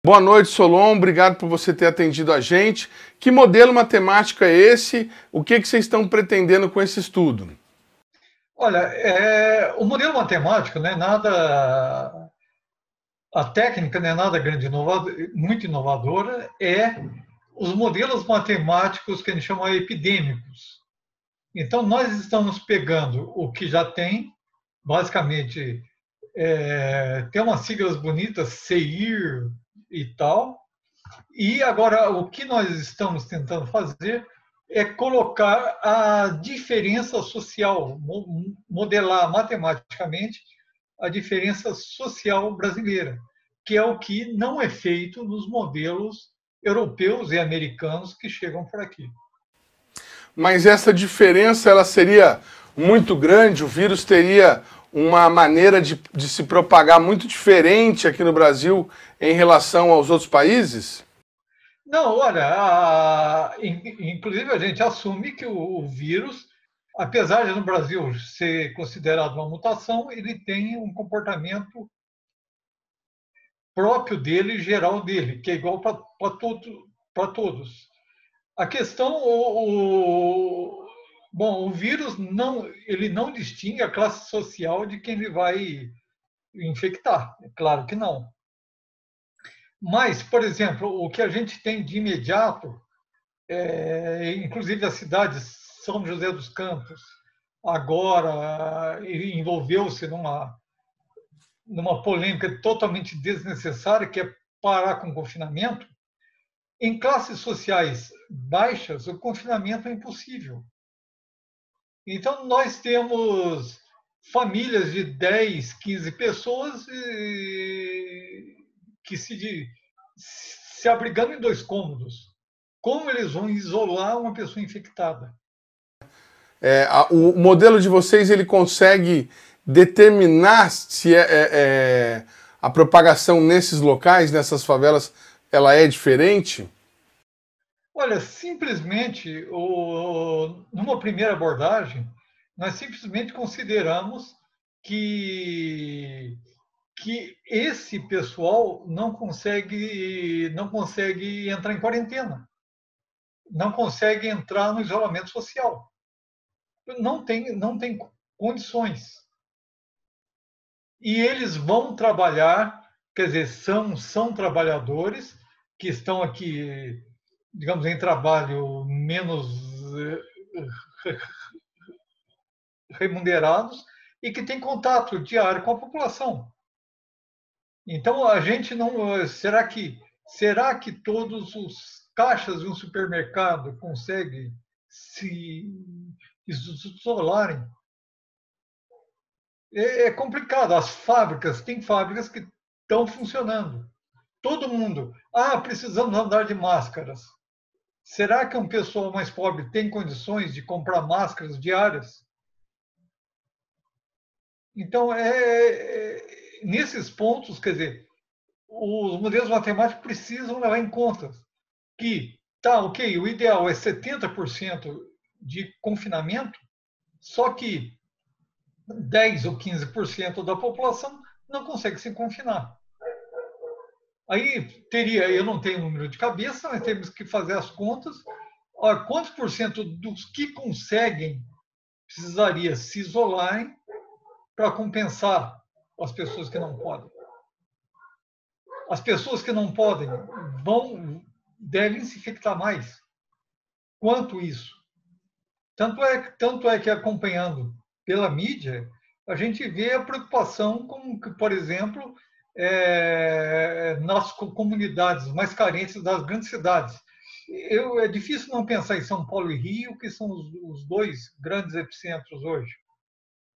Boa noite, Solon. Obrigado por você ter atendido a gente. Que modelo matemático é esse? O que vocês estão pretendendo com esse estudo? Olha, o modelo matemático não é nada. A técnica não é nada grande, muito inovadora. Os modelos matemáticos que a gente chama epidêmicos. Então, nós estamos pegando o que já tem, basicamente, tem umas siglas bonitas, CEIR e tal. E agora, o que nós estamos tentando fazer é colocar a diferença social, modelar matematicamente a diferença social brasileira, que é o que não é feito nos modelos europeus e americanos que chegam por aqui. Mas essa diferença ela seria muito grande? O vírus teria uma maneira de se propagar muito diferente aqui no Brasil em relação aos outros países? Não, olha, inclusive a gente assume que o vírus, apesar de no Brasil ser considerado uma mutação, ele tem um comportamento próprio dele, geral dele, que é igual para todos. A questão, bom, o vírus ele não distingue a classe social de quem ele vai infectar, é claro que não. Mas, por exemplo, o que a gente tem de imediato, inclusive a cidade de São José dos Campos, agora envolveu-se numa polêmica totalmente desnecessária, que é parar com o confinamento. Em classes sociais baixas, o confinamento é impossível. Então, nós temos famílias de 10, 15 pessoas que se abrigando em 2 cômodos. Como eles vão isolar uma pessoa infectada? O modelo de vocês ele consegue determinar se a propagação nesses locais, nessas favelas, ela é diferente? Olha, simplesmente, numa primeira abordagem, nós simplesmente consideramos que, que esse pessoal não consegue entrar em quarentena, não consegue entrar no isolamento social. Não tem condições. E eles vão trabalhar, quer dizer, são trabalhadores que estão aqui, digamos, em trabalho menos remunerados e que têm contato diário com a população. Então, a gente não. Será que todos os caixas de um supermercado conseguem se isolarem? É complicado. Tem fábricas que estão funcionando. Todo mundo. Ah, precisamos andar de máscaras. Será que um pessoal mais pobre tem condições de comprar máscaras diárias? Então, nesses pontos, quer dizer, os modelos matemáticos precisam levar em conta que, tá, ok, o ideal é 70% de confinamento, só que 10 ou 15% da população não consegue se confinar. Aí eu não tenho número de cabeça, mas temos que fazer as contas. Olha, quantos por cento dos que conseguem precisaria se isolarem para compensar as pessoas que não podem? As pessoas que não podem devem se infectar mais. Quanto isso? Tanto é que acompanhando pela mídia, a gente vê a preocupação com que, por exemplo, nas comunidades mais carentes das grandes cidades. É difícil não pensar em São Paulo e Rio, que são os 2 grandes epicentros hoje.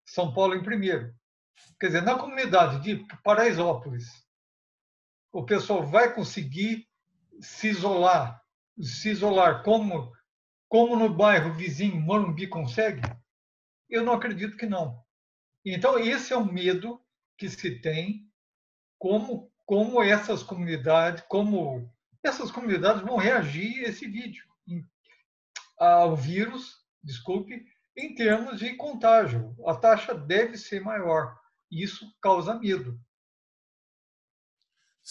São Paulo em primeiro. Quer dizer, na comunidade de Paraisópolis, o pessoal vai conseguir se isolar como no bairro vizinho Morumbi consegue? Eu não acredito que não. Então, esse é o medo que se tem, como essas comunidades vão reagir a esse vídeo, ao vírus, desculpe, em termos de contágio. A taxa deve ser maior. Isso causa medo.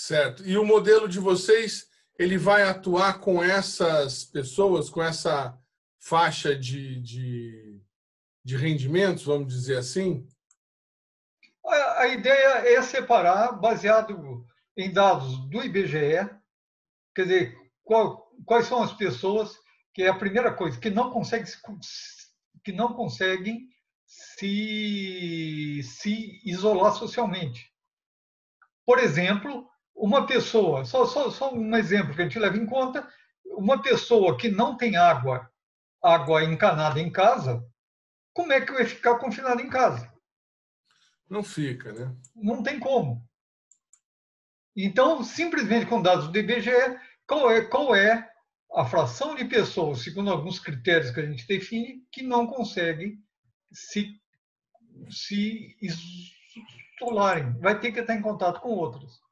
Certo. E o modelo de vocês, ele vai atuar com essas pessoas, com essa faixa de rendimentos, vamos dizer assim? A ideia é separar, baseado em dados do IBGE, quer dizer, quais são as pessoas, que é a primeira coisa, que não conseguem se isolar socialmente. Por exemplo, uma pessoa, só um exemplo que a gente leva em conta, uma pessoa que não tem água encanada em casa, como é que vai ficar confinada em casa? Não fica, né? Não tem como. Então, simplesmente com dados do IBGE, qual é a fração de pessoas, segundo alguns critérios que a gente define, que não conseguem se isolarem. Vai ter que estar em contato com outros.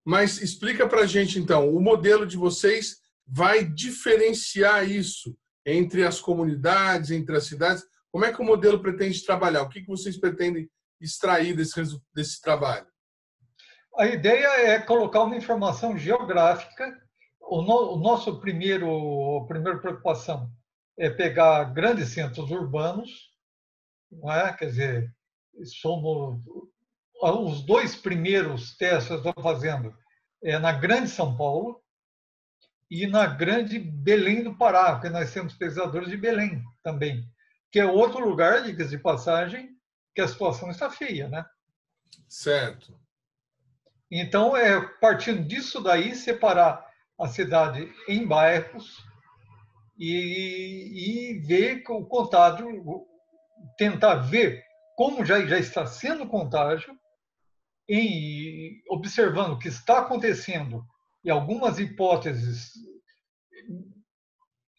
Mas explica para a gente, então, o modelo de vocês vai diferenciar isso entre as comunidades, entre as cidades? Como é que o modelo pretende trabalhar? O que vocês pretendem extrair desse trabalho? A ideia é colocar uma informação geográfica. O nosso primeira preocupação é pegar grandes centros urbanos, não é? Quer dizer, somos os dois primeiros testes que eu estou fazendo é na Grande São Paulo e na Grande Belém do Pará, porque nós temos pesquisadores de Belém também, que é outro lugar, dicas de passagem, que a situação está feia, né? Certo. Então, partindo disso daí, separar a cidade em bairros e ver o contágio, tentar ver como já está sendo o contágio, observando o que está acontecendo e algumas hipóteses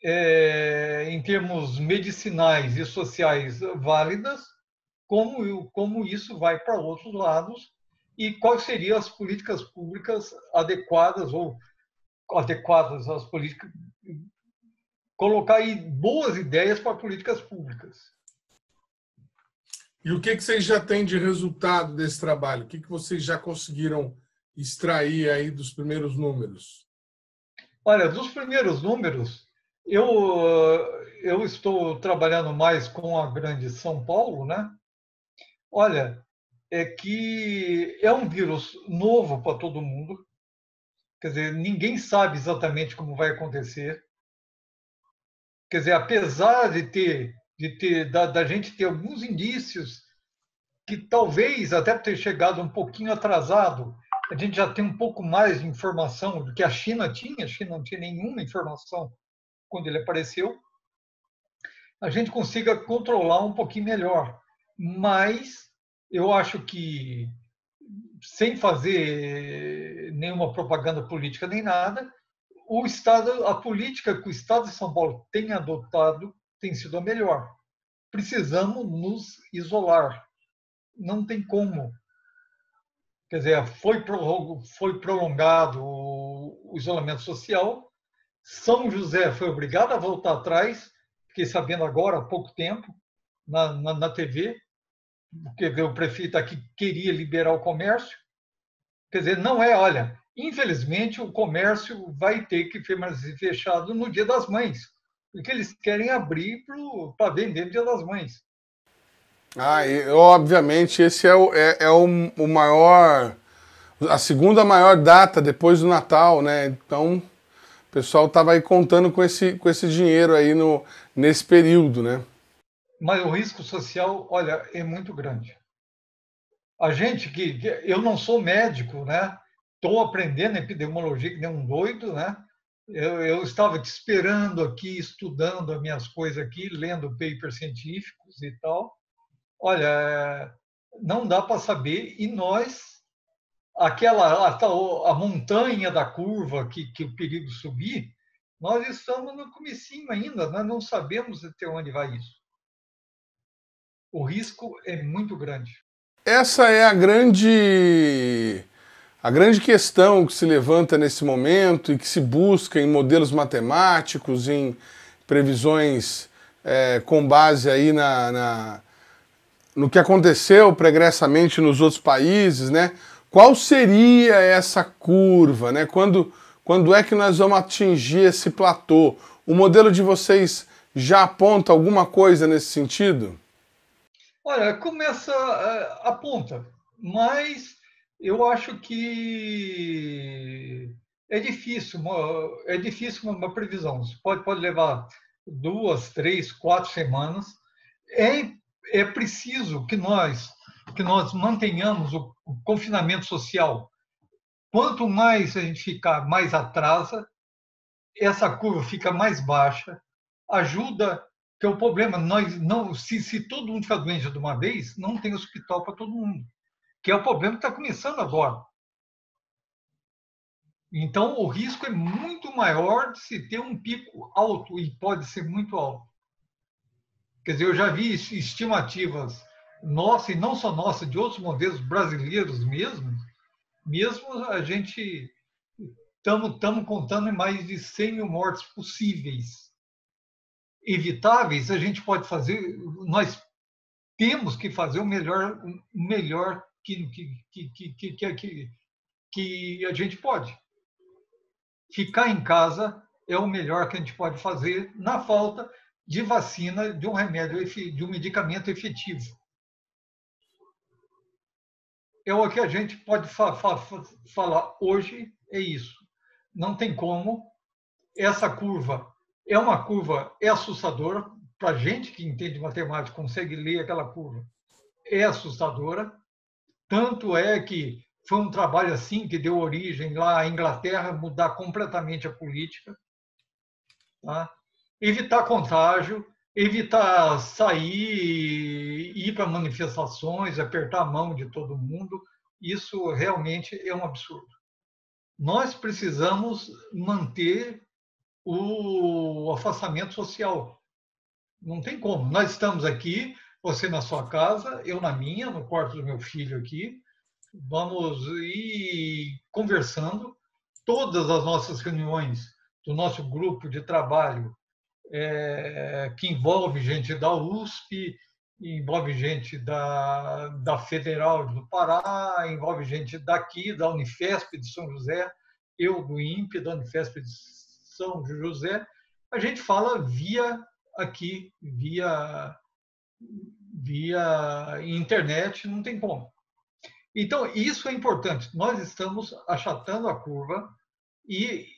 em termos medicinais e sociais válidas, como isso vai para outros lados e quais seriam as políticas públicas adequadas às políticas, colocar aí boas ideias para políticas públicas. E o que vocês já têm de resultado desse trabalho? O que vocês já conseguiram extrair aí dos primeiros números? Olha, dos primeiros números, eu estou trabalhando mais com a Grande São Paulo, né? Olha, é que é um vírus novo para todo mundo. Quer dizer, ninguém sabe exatamente como vai acontecer. Quer dizer, apesar da gente ter alguns indícios que talvez até por ter chegado um pouquinho atrasado, a gente já tem um pouco mais de informação do que a China tinha. A China não tinha nenhuma informação quando ele apareceu. A gente consiga controlar um pouquinho melhor. Mas eu acho que, sem fazer nenhuma propaganda política nem nada, a política que o Estado de São Paulo tem adotado tem sido a melhor. Precisamos nos isolar. Não tem como. Quer dizer, foi prolongado o isolamento social. São José foi obrigado a voltar atrás, fiquei sabendo agora há pouco tempo, na TV, porque o prefeito aqui queria liberar o comércio. Quer dizer, não é, olha, infelizmente o comércio vai ter que permanecer fechado no Dia das Mães, porque eles querem abrir para vender no Dia das Mães. E, obviamente, esse é o maior, a segunda maior data depois do Natal, né? Então, o pessoal estava aí contando com esse dinheiro aí nesse período, né? Mas o risco social, olha, é muito grande. A gente eu não sou médico, né? Estou aprendendo epidemiologia que nem um doido, né? Eu estava te esperando aqui, estudando as minhas coisas aqui, lendo papers científicos e tal. Olha, não dá para saber. E nós, a montanha da curva que o perigo subir, nós estamos no comecinho ainda, nós não sabemos até onde vai isso. O risco é muito grande. Essa é a grande questão que se levanta nesse momento e que se busca em modelos matemáticos, em previsões com base aí no que aconteceu pregressamente nos outros países, né? qual seria essa curva, né? Quando é que nós vamos atingir esse platô? O modelo de vocês já aponta alguma coisa nesse sentido? Olha, começa, aponta, mas eu acho que é difícil uma previsão. Isso pode levar 2, 3, 4 semanas. É, é preciso que nós mantenhamos o confinamento social. Quanto mais a gente ficar, mais atrasa, essa curva fica mais baixa, ajuda, que é o problema, nós não, se todo mundo ficar doente de uma vez, não tem hospital para todo mundo, que é o problema que está começando agora. Então, o risco é muito maior de se ter um pico alto, e pode ser muito alto. Quer dizer, eu já vi estimativas nossas, e não só nossas, de outros modelos brasileiros mesmo a gente estamos contando em mais de 100 mil mortes possíveis. Evitáveis, a gente pode fazer, nós temos que fazer o melhor que a gente pode. Ficar em casa é o melhor que a gente pode fazer na falta de vacina, de um remédio, de um medicamento efetivo. É o que a gente pode falar hoje, é isso. Não tem como. Essa curva é assustadora. Para a gente que entende matemática, consegue ler aquela curva, é assustadora. Tanto é que foi um trabalho assim que deu origem lá à Inglaterra, mudar completamente a política. Tá? Evitar contágio, evitar sair, ir para manifestações, apertar a mão de todo mundo. Isso realmente é um absurdo. Nós precisamos manter o afastamento social. Não tem como. Nós estamos aqui, você na sua casa, eu na minha, no quarto do meu filho aqui. Vamos ir conversando. Todas as nossas reuniões do nosso grupo de trabalho, que envolve gente da USP, envolve gente da Federal do Pará, envolve gente daqui, da Unifesp de São José, eu do INPE, da Unifesp de São José. A gente fala aqui, via internet, não tem como. Então, isso é importante. Nós estamos achatando a curva e,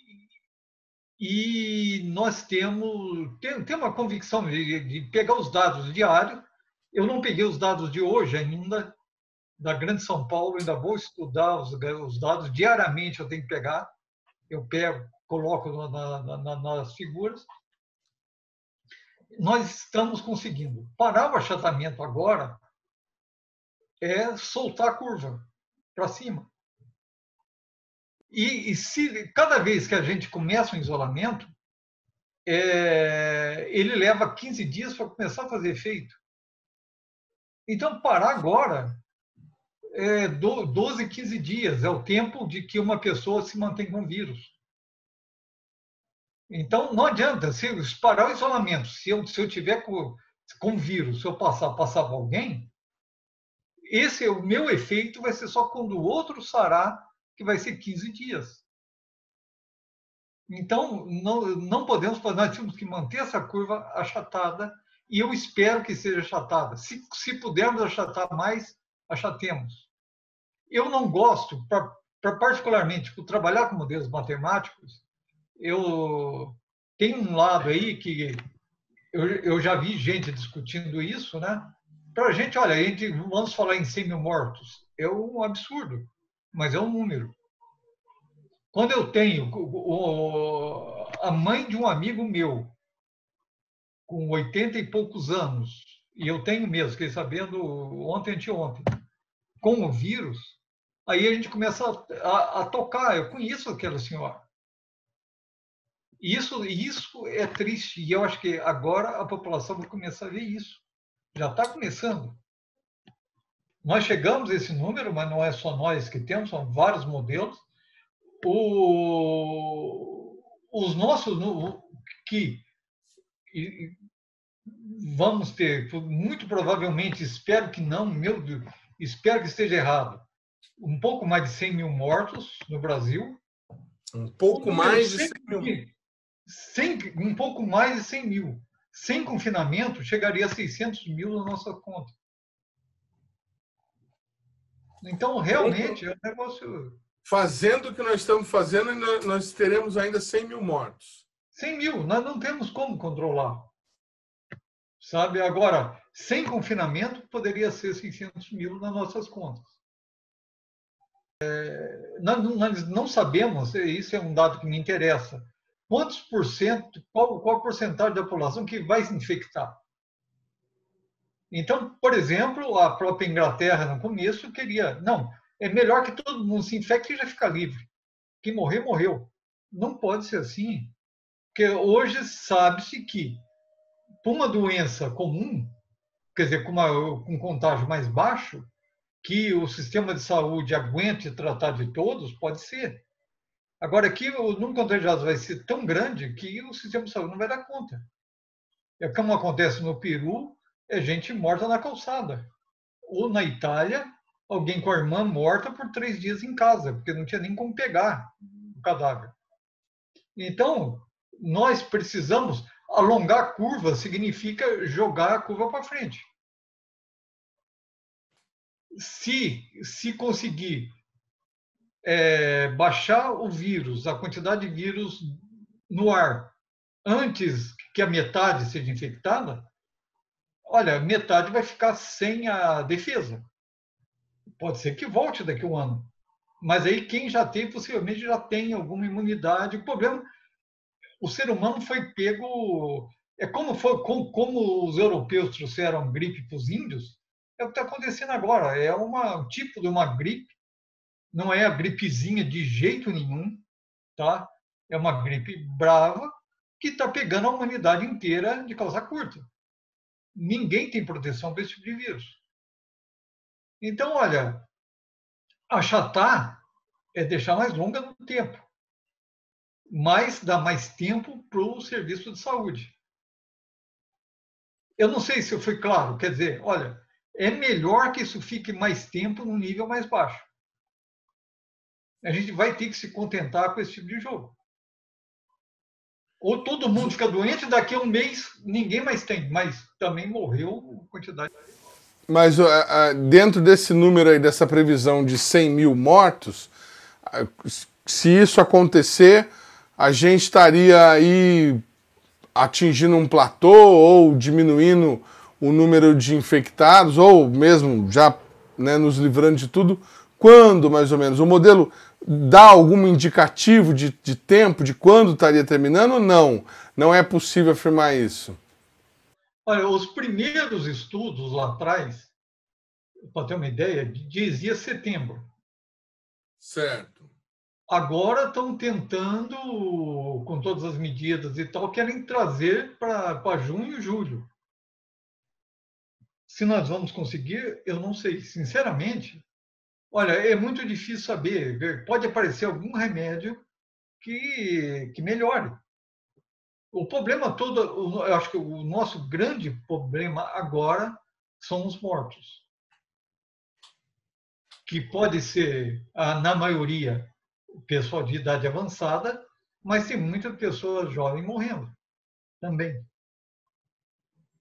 nós temos uma convicção de pegar os dados diários. Eu não peguei os dados de hoje ainda, da Grande São Paulo, ainda vou estudar os dados diariamente, eu tenho que pegar. Eu pego, coloco nas figuras. Nós estamos conseguindo. Parar o achatamento agora é soltar a curva para cima. E se cada vez que a gente começa um isolamento, ele leva 15 dias para começar a fazer efeito. Então, parar agora 12, 15 dias é o tempo de que uma pessoa se mantém com o vírus. Então, não adianta, se parar o isolamento, se eu tiver com vírus, se eu passar para alguém, o meu efeito vai ser só quando o outro sarar, que vai ser 15 dias. Então, não podemos, nós temos que manter essa curva achatada, e eu espero que seja achatada. Se pudermos achatar mais, achatemos. Eu não gosto, particularmente, por trabalhar com modelos matemáticos, eu tenho um lado aí que eu já vi gente discutindo isso, né? Para a gente, olha, vamos falar em 100 mil mortos. É um absurdo, mas é um número. Quando eu tenho a mãe de um amigo meu, com 80 e poucos anos, e eu tenho mesmo, fiquei sabendo ontem, anteontem, com o vírus, aí a gente começa a tocar. Eu conheço aquela senhora. Isso é triste, e eu acho que agora a população vai começar a ver isso. Já está começando. Nós chegamos a esse número, mas não é só nós que temos, são vários modelos. Os nossos, que vamos ter, muito provavelmente, espero que não, meu Deus, espero que esteja errado, um pouco mais de 100 mil mortos no Brasil. Um pouco mais de 100 mil. Um pouco mais de 100 mil. Sem confinamento, chegaria a 600 mil na nossa conta. Então, realmente, é um negócio... Fazendo o que nós estamos fazendo, nós teremos ainda 100 mil mortos. 100 mil, nós não temos como controlar. Sabe? Agora, sem confinamento, poderia ser 600 mil nas nossas contas. Nós não sabemos, isso é um dado que me interessa, quantos por cento, qual a porcentagem da população que vai se infectar. Então, por exemplo, a própria Inglaterra, no começo, queria... Não, é melhor que todo mundo se infecte e já ficar livre. Quem morrer, morreu. Não pode ser assim. Porque hoje sabe-se que, por uma doença comum, quer dizer, com um contágio mais baixo, que o sistema de saúde aguente tratar de todos, pode ser. Agora, aqui, o número de contagiados vai ser tão grande que o sistema de saúde não vai dar conta. É como acontece no Peru, é gente morta na calçada. Ou na Itália, alguém com a irmã morta por 3 dias em casa, porque não tinha nem como pegar o cadáver. Então, nós precisamos alongar a curva, significa jogar a curva para frente. Se conseguir baixar o vírus, a quantidade de vírus no ar, antes que a metade seja infectada, olha, metade vai ficar sem a defesa. Pode ser que volte daqui a um ano. Mas aí quem já tem, possivelmente já tem alguma imunidade. O problema, o ser humano foi pego... como os europeus trouxeram gripe para os índios, é o que está acontecendo agora. É um tipo de uma gripe, não é a gripezinha de jeito nenhum, tá? É uma gripe brava que está pegando a humanidade inteira de calça curta. Ninguém tem proteção para esse tipo de vírus. Então, olha, achatar é deixar mais longa no tempo, mas dá mais tempo para o serviço de saúde. Eu não sei se eu fui claro, quer dizer, olha, é melhor que isso fique mais tempo num nível mais baixo. A gente vai ter que se contentar com esse tipo de jogo. Ou todo mundo fica doente, daqui a um mês ninguém mais tem, mas também morreu quantidade. Mas dentro desse número aí, dessa previsão de 100 mil mortos, se isso acontecer, a gente estaria aí atingindo um platô ou diminuindo o número de infectados, ou mesmo já, né, nos livrando de tudo. Quando, mais ou menos? O modelo dá algum indicativo de tempo, de quando estaria terminando ou não? Não é possível afirmar isso. Olha, os primeiros estudos lá atrás, para ter uma ideia, dizia setembro. Certo. Agora estão tentando, com todas as medidas e tal, querem trazer para junho e julho. Se nós vamos conseguir, eu não sei. Sinceramente, olha, é muito difícil saber. Pode aparecer algum remédio que melhore. O problema todo, eu acho que o nosso grande problema agora são os mortos. Que pode ser, na maioria, o pessoal de idade avançada, mas tem muitas pessoas jovens morrendo também.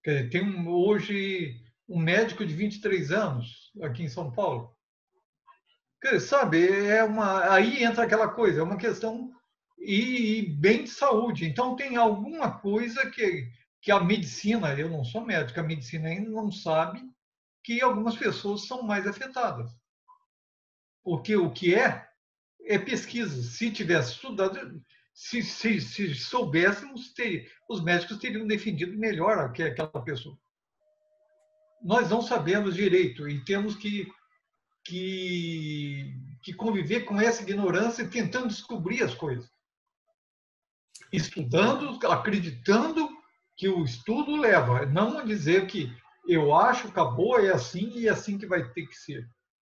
Tem hoje um médico de 23 anos aqui em São Paulo. Sabe, aí entra aquela coisa, é uma questão e bem de saúde. Então tem alguma coisa que a medicina, eu não sou médico, a medicina ainda não sabe que algumas pessoas são mais afetadas. Porque o que é pesquisa. Se tivesse estudado, se soubéssemos, os médicos teriam defendido melhor aquela pessoa. Nós não sabemos direito e temos que conviver com essa ignorância e tentando descobrir as coisas. Estudando, acreditando que o estudo leva, não a dizer que eu acho, acabou, é assim e é assim que vai ter que ser.